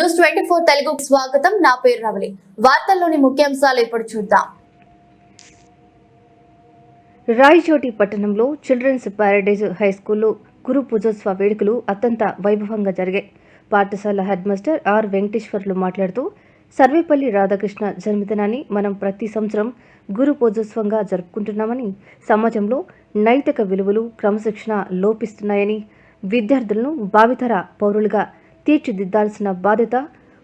News 24 తెలుగుకు స్వాగతం. నా పేరు రవలి. వార్తల్లోని ముఖ్యాంశాలు ఇప్పుడు చూద్దాం. రాయచోటి పట్టణంలో చిల్డ్రన్స్ ప్యారడైజ్ హై స్కూల్లో గురు పూజోత్సవ వేడుకలు అత్యంత వైభవంగా జరిగాయి. పాఠశాల హెడ్ మాస్టర్ ఆర్ వెంకటేశ్వర్లు మాట్లాడుతూ సర్వేపల్లి రాధాకృష్ణ జన్మదినాన్ని మనం ప్రతి సంవత్సరం గురు పూజోత్సవంగా జరుపుకుంటున్నామని, సమాజంలో నైతిక విలువలు క్రమశిక్షణ లోపిస్తున్నాయని, విద్యార్థులను భావితర పౌరులుగా తీర్చిదిద్దాల్సిన బాధ్యత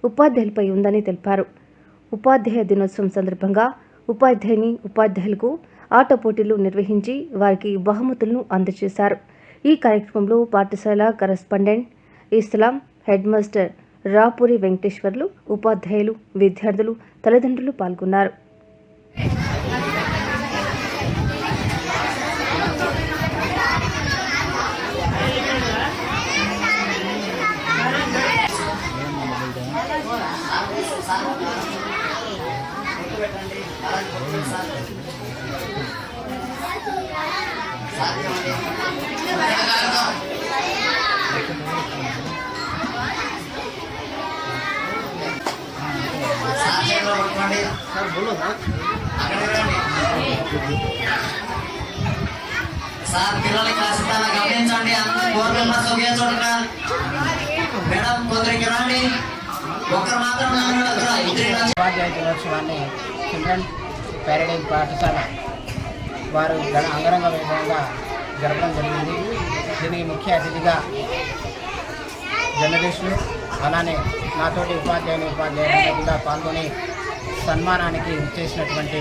ఉపాధ్యాయులపై ఉందని తెలిపారు. ఉపాధ్యాయ దినోత్సవం సందర్భంగా ఉపాధ్యాయులకు ఆట పోటీలు నిర్వహించి వారికి బహుమతులను అందజేశారు. ఈ కార్యక్రమంలో పాఠశాల కరెస్పాండెంట్ ఇస్లాం, హెడ్ మాస్టర్ రాపూరి వెంకటేశ్వర్లు, ఉపాధ్యాయులు, విద్యార్థులు, తల్లిదండ్రులు పాల్గొన్నారు. సార్ పిల్లలకి ఖచ్చితంగా గమనించండి. 4 మెంబర్స్ ఒకే చోట మేడం కొందరికి రండి, ఒకరు మాత్రం ఉపాధ్యాయ దినోత్సవాన్ని చిల్డ్రన్ ప్యారడైజ్ పాఠశాల వారు అంగరంగ వైభవంగా జరపడం జరిగింది. దీనికి ముఖ్య అతిథిగా జర్నలిస్టులు అలానే నాతోటి ఉపాధ్యాయులు కూడా పాల్గొని సన్మానానికి చేసినటువంటి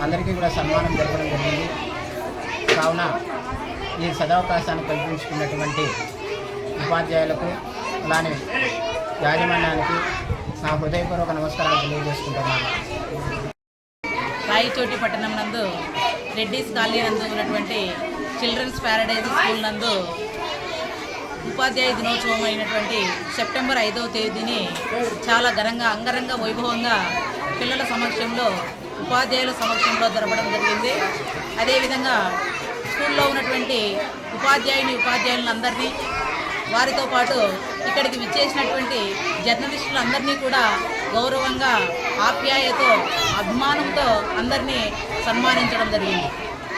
అందరికీ కూడా సన్మానం జరపడం జరిగింది. కావున ఈ సదవకాశాన్ని కల్పించుకున్నటువంటి ఉపాధ్యాయులకు అలానే యాజమాన్యానికి నా హృదయపూర్వక నమస్కారాలు తెలియజేసుకుంటున్నాను. రాయచోటి పట్టణం నందు రెడ్డిస్ కాలనీ నందు ఉన్నటువంటి చిల్డ్రన్స్ ప్యారడైజ్ స్కూల్ నందు ఉపాధ్యాయ దినోత్సవం అయినటువంటి సెప్టెంబర్ 5వ తేదీని చాలా అంగరంగ వైభవంగా పిల్లల సమక్షంలో, ఉపాధ్యాయుల సమక్షంలో జరపడం జరిగింది. అదేవిధంగా స్కూల్లో ఉన్నటువంటి ఉపాధ్యాయులందరినీ, వారితో పాటు ఇక్కడికి విచ్చేసినటువంటి జర్నలిస్టులందరినీ కూడా గౌరవంగా, ఆప్యాయతో, అభిమానంతో అందరినీ సన్మానించడం జరిగింది.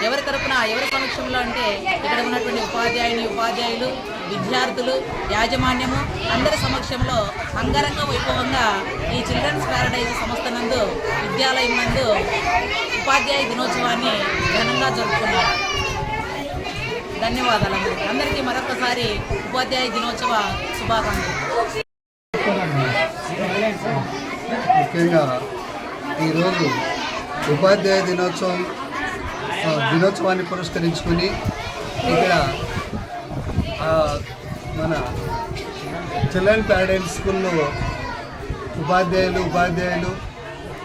ఎవరి తరపున, ఎవరి సమక్షంలో అంటే ఇక్కడ ఉన్నటువంటి ఉపాధ్యాయులు, విద్యార్థులు, యాజమాన్యము అందరి సమక్షంలో అంగరంగ వైభవంగా ఈ చిల్డ్రన్స్ ప్యారడైజ్ సంస్థ నందు, విద్యాలయం నందు ఉపాధ్యాయ దినోత్సవాన్ని ఘనంగా జరుపుకున్నారు. ధన్యవాదాలు అందరికీ మరొకసారి ఉపాధ్యాయ దినోత్సవ శుభాకాంక్షలు. ముఖ్యంగా ఈరోజు ఉపాధ్యాయ దినోత్సవాన్ని పురస్కరించుకొని ఇక్కడ మన చిల్డ్రన్ ప్యారడైజ్ స్కూల్లో ఉపాధ్యాయులు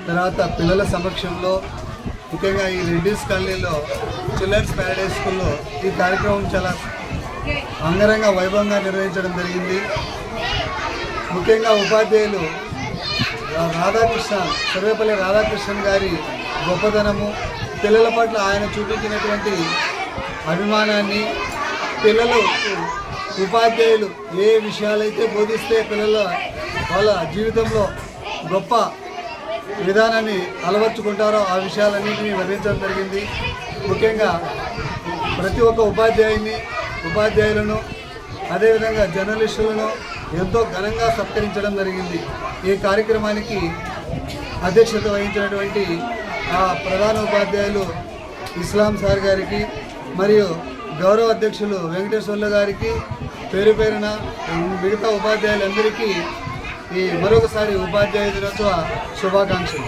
తర్వాత పిల్లల సమక్షంలో, ముఖ్యంగా ఈ రెడ్డిస్ కాలనీలో చిల్డ్రన్స్ ప్యారడైజ్ స్కూల్లో ఈ కార్యక్రమం చాలా అంగరంగ వైభవంగా నిర్వహించడం జరిగింది. ముఖ్యంగా ఉపాధ్యాయులు సర్వేపల్లి రాధాకృష్ణన్ గారి గొప్పతనము, పిల్లల పట్ల ఆయన చూపించినటువంటి అభిమానాన్ని, ఉపాధ్యాయులు ఏ విషయాలైతే బోధిస్తే వాళ్ళ జీవితంలో గొప్ప విధానాన్ని అలవర్చుకుంటారో ఆ విషయాలన్నింటినీ వర్ణించడం జరిగింది. ముఖ్యంగా ప్రతి ఒక్క ఉపాధ్యాయులను అదేవిధంగా జర్నలిస్టులను ఎంతో ఘనంగా సత్కరించడం జరిగింది. ఈ కార్యక్రమానికి అధ్యక్షత వహించినటువంటి ప్రధాన ఉపాధ్యాయులు ఇస్లాం సార్ గారికి మరియు గౌరవ అధ్యక్షులు వెంకటేశ్వర్లు గారికి పేరున మిగతా ఉపాధ్యాయులందరికీ ఈ మరొకసారి ఉపాధ్యాయ దినోత్సవ శుభాకాంక్షలు.